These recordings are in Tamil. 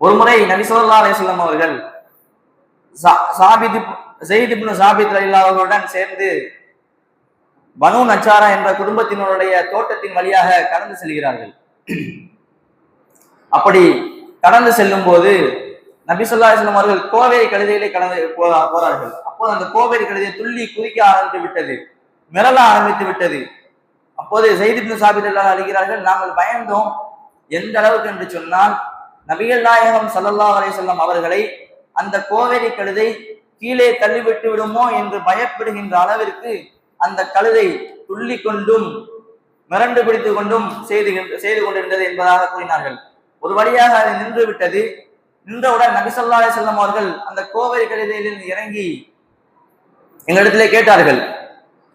ஒரு முறை நபி ஸல்லல்லாஹு அலைஹி வஸல்லம் அவர்கள் ஸைத் இப்னு ஸாபித் ரலியல்லாஹு அவர்களுடன் சேர்ந்து பனு நஜ்ஜாரா என்ற குடும்பத்தினருடைய தோட்டத்தின் வழியாக கடந்து செல்கிறார்கள். அப்படி கடந்து செல்லும் போது நபி ஸல்லல்லாஹு அலைஹி வஸல்லம் அவர்கள் கோவேரி கழுதையிலே கடந்து போறார்கள். அப்போது அந்த கோவேரி கழுதை துள்ளி குதிக்க ஆரம்பித்து விட்டது, மிரள ஆரம்பித்து விட்டது. அப்போது ஸைத் இப்னு ஸாபித் ரலியல்லாஹு அழுகிறார்கள். நாங்கள் பயந்தோம். எந்த அளவுக்கு என்று சொன்னால், நபிகள் நாயகம் ஸல்லல்லாஹு அலைஹி வஸல்லம் அவர்களை அந்த கோவேரி கழுதை கீழே தள்ளிவிட்டு விடுமோ என்று பயப்படுகின்ற அளவிற்கு அந்த கழுதை துள்ளி கொண்டும் மிரண்டு பிடித்துக் கொண்டும் செய்து கொண்டிருந்தது என்பதாக கூறினார்கள். ஒரு வழியாக அது நின்று விட்டது. நின்றவுடன் நபி ஸல்லல்லாஹு அலைஹி வஸல்லம் அவர்கள் அந்த கோவேரி கழுதையிலிருந்து இறங்கி எங்களிடத்திலே கேட்டார்கள்,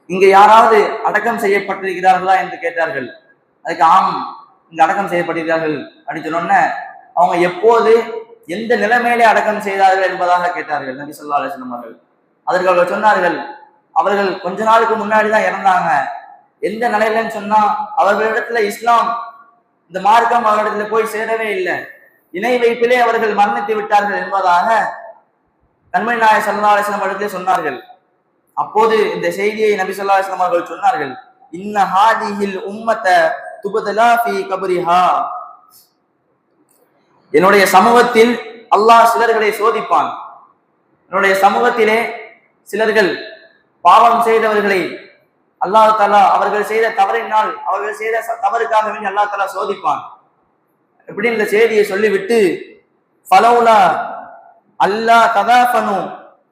இங்கு யாராவது அடக்கம் செய்யப்பட்டிருக்கிறார்களா என்று கேட்டார்கள். அதுக்கு ஆம், இங்கு அடக்கம் செய்யப்பட்டிருக்கிறார்கள் அப்படின்னு சொன்ன அவங்க எப்போது எந்த நிலைமையிலே அடக்கம் செய்தார்கள் என்பதாக கேட்டார்கள் நபி ஸல்லல்லாஹு அலைஹி வஸல்லம் அவர்கள். அதற்கு அவர்கள் சொன்னார்கள், அவர்கள் கொஞ்ச நாளுக்கு முன்னாடி தான் இறந்தாங்க. எந்த நிலையிலன்னு சொன்னா, அவர்களிடத்துல இஸ்லாம் இந்த மார்க்கம் அவர்களிடத்துல போய் சேரவே இல்லை, இணை வைப்பிலே அவர்கள் மரணித்து விட்டார்கள் என்பதாக கண்மணி நாயகம் ஸல்லல்லாஹு அலைஹி வஸல்லம் இடத்திலே சொன்னார்கள். அப்போது இந்த செய்தியை நபி ஸல்லல்லாஹு அலைஹி வஸல்லம் அவர்கள் சொன்னார்கள், இன்ன ஹாதிஹில் உம்மத துபதலா ஃபீ கப்ரிஹா, என்னுடைய சமூகத்தில் அல்லாஹ் சிலர்களை சோதிப்பான். என்னுடைய சமூகத்திலே சிலர்கள் பாவம் செய்தவர்களை அல்லாஹ் தஆலா அவர்கள் செய்த தவறினால், அவர்கள் செய்த தவறுக்காக வேண்டி அல்லாஹ் தஆலா சோதிப்பான். இப்படி இந்த செய்தியை சொல்லிவிட்டு, ஃபலௌலா அல்லாஹ் ததாஃபனு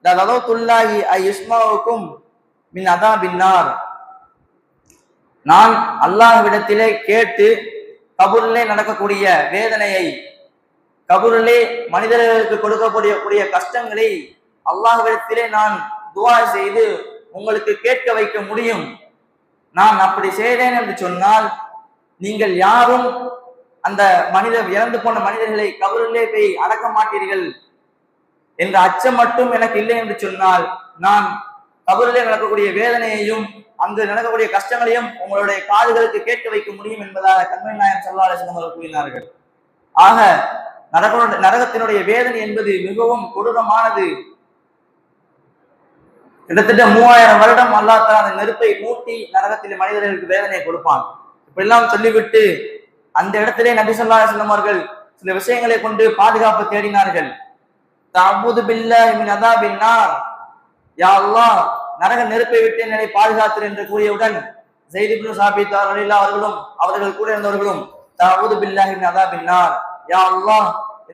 லதௌத்துல்லாஹி அய்ஸ்மாவுக்கும் மின் அதாபின்னார், நான் அல்லாஹ்விடத்திலே கேட்டு கபூரிலே நடக்கக்கூடிய வேதனையை, கபூரிலே மனிதர்களுக்கு கொடுக்கக்கூடிய கஷ்டங்களை அல்லாஹ்விடத்திலே நான் துஆ செய்து உங்களுக்கு கேட்க வைக்க முடியும். நான் அப்படி செய்தேன் என்று சொன்னால், நீங்கள் யாரும் அந்த இறந்து போன மனிதர்களை கபூரிலே போய் அடக்க மாட்டீர்கள் என்ற அச்சம் மட்டும் எனக்கு இல்லை என்று சொன்னால், நான் கபூரிலே நடக்கக்கூடிய வேதனையையும் அங்கு நடக்கக்கூடிய கஷ்டங்களையும் உங்களுடைய காதுகளுக்கு கேட்க வைக்க முடியும் என்பதாக கண்மணி நாயகம் ஸல்லல்லாஹு அலைஹி வஸல்லம் அவர்கள் கூறினார்கள். ஆக நரகத்தினுடைய வேதனை என்பது மிகவும் கொடூரமானது. கிட்டத்தட்ட 3000 வருடம் அல்லாஹ் தஆலா அந்த நெருப்பை மூட்டி நரகத்திலே மனிதர்களுக்கு வேதனையை கொடுப்பான். இப்படிலாம் சொல்லிவிட்டு அந்த இடத்திலே நபி ஸல்லல்லாஹு அலைஹி வஸல்லம் அவர்கள் சில விஷயங்களை கொண்டு பாதுகாப்பு தேடினார்கள். தஅவுது பில்லாஹி மின் அதாபின் நார், யா அல்லாஹ் நரக நெருப்பை விட்டு என்னை பாதுகாத்து என்று கூறியவுடன் ஸைத் இப்னு ஸாபித் ரலியல்லாஹு அவர்களும் அவர்கள் கூட இருந்தவர்களும் தஅவுது பில்லாஹி மின் அதாபின் நார், யா அல்லாஹ்